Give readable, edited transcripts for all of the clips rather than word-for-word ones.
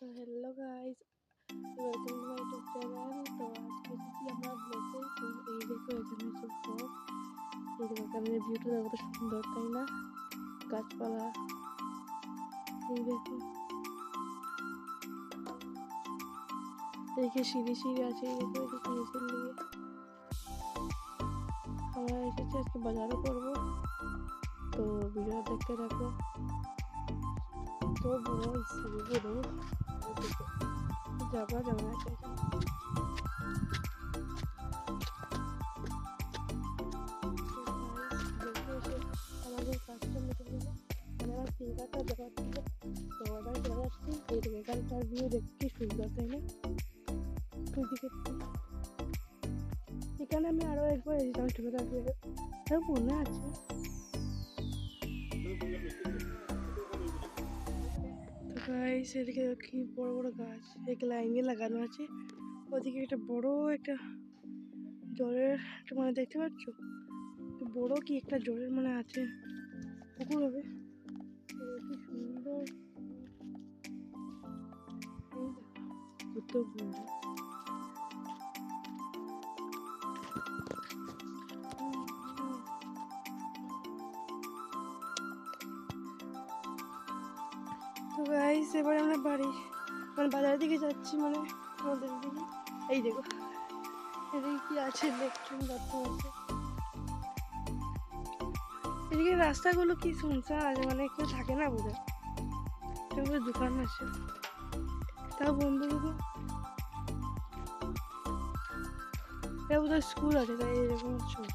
तो hello guys, welcome to my YouTube channel. तो आज के एसेছি আমরা ব্লগে। তো এই দেখো এখানে সব ব্লগ, এই দেখো এখানে ভিউটা কত সুন্দর, তাই না? গাছপালা, এই দেখো এদিকে সিঁড়ি আছে, এই দেখো এদিকে নিচের দিকে। আমরা এসেছি আজকে বাজারও করবো, তো ভিডিওটা দেখতে থাকো। তো বড় সিঁড়ি বড় যাবা যেমন আছে এখানে। আমাদের কাজটা মিটে গেল, মানে আমার ফিঙ্গারটা দেওয়ার ছিল, তো আবার চলে আসছি। এই দিকে এখানকার ভিউ দেখতে কি সুন্দর, তাই না? ওইদিকে এখানে আমি আরো একবার এসেছিলাম ছোটবেলা, তাও মনে আছে। তো গাইস এদিকে কি বড় বড় গাছ, এক লাইনে লাগানো আছে। ওদিকে একটা বড় একটা জলের মানে দেখতে পাচ্ছ, বড় কি একটা জলের মানে আছে, পুকুর হবে। কি সুন্দর, গুরুত্বপূর্ণ। তো গাইস এবার আমরা বাড়ি মানে বাজারের দিকে যাচ্ছি, মানে আমাদের দিকে। এই দেখো এদিকে কি আছে, ইলেকট্রিক বাথরুম আছে। এদিকে রাস্তাগুলো কি শুনছে আছে, মানে কেউ থাকে না বোধ হয়, দোকান আছে, তাও বন্ধুগুলো বোধহয় স্কুল আছে, তাই এরকম ছবি।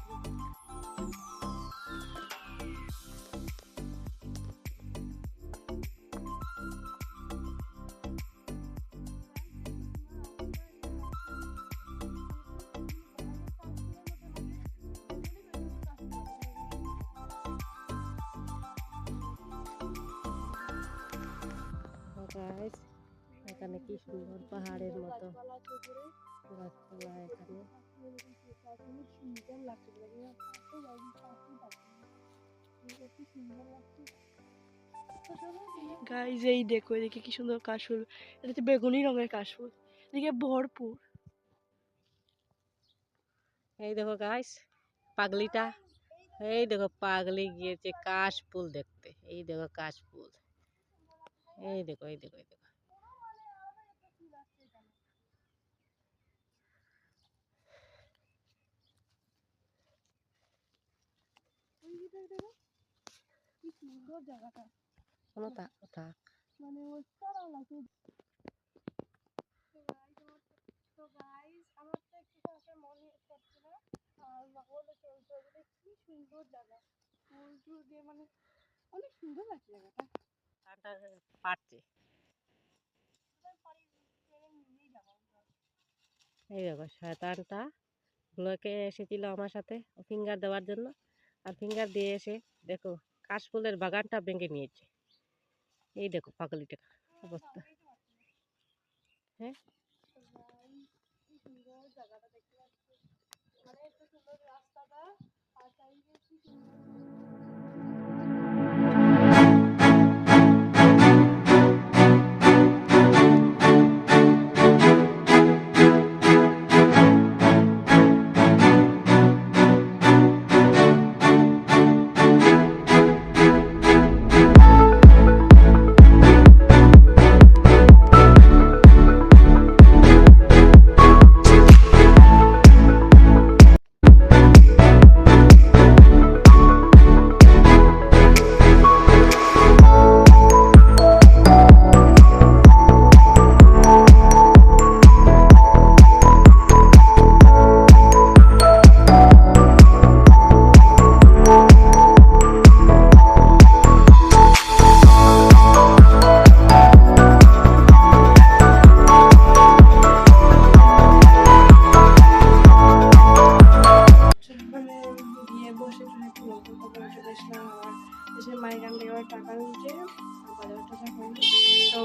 এখানে কি সুন্দর পাহাড়ের মতো গাছপালা। এখানে গাইজ এই দেখো এদিকে কি সুন্দর কাশফুল, এটা হচ্ছে বেগুনি রঙের কাশফুল, এদিকে ভরপুর। এই দেখো গাইস পাগলিটা, এই দেখো পাগলি গিয়েছে কাশফুল দেখতে। এই দেখো কাশফুল, এই দেখো এই দেখো এই দেখো। কি সুন্দর জায়গাটা, শোনো থাক মানে অসাধারণ লাগে। তো গাইস আমার তো একটু আসলে মনে করছে না, আর বলে চলছে ওগুলো কি সুন্দর জায়গা, ফুল টুল দিয়ে মানে অনেক সুন্দর লাগছে জায়গাটা। পারছে। এই দেখো শয়তানটা ব্লকে এসেছিল আমার সাথে ফিঙ্গার দেওয়ার জন্য, আর ফিঙ্গার দিয়ে এসে দেখো কাশফুলের বাগানটা ভেঙে নিয়েছে। এই দেখো পাগলিটা অবস্থা। হ্যাঁ কি সুন্দর জায়গাটা দেখতে পাচ্ছি, মানে এত সুন্দর রাস্তাটা, আর চারিদিকে কি সুন্দর। এসে মায়ের কান থেকে টাকা নিচ্ছে, বাজার টাকা করি। তো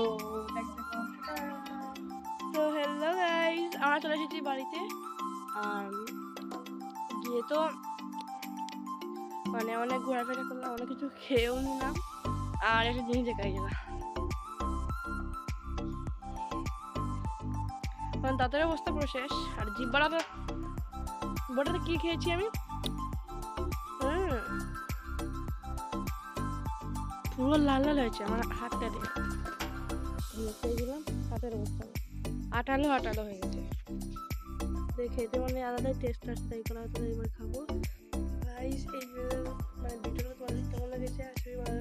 তো হ্যালো গাইস, আমরা চলে এসেছি বাড়িতে। আর গিয়ে তো মানে অনেক ঘোরাফেরা করলাম, অনেক কিছু খেয়েও নিলাম, আর একটা জিনিস দেখাই গেলাম। মানে দাঁতের অবস্থা পুরো শেষ। আর জিব্বাটা বটাতে কি খেয়েছি আমি, পুরো লাল লাল হয়েছে আমার হাতটা দিয়ে খেয়ে দিলাম। হাতের অবস্থা আটালো আটালো হয়ে গেছে। খেতে মানে আলাদাই টেস্ট আসছে, তাই করে এবার খাবো। গাইস এই মানে ভিডিওটা তোমাদের কেমন লেগেছে আসলে ভালো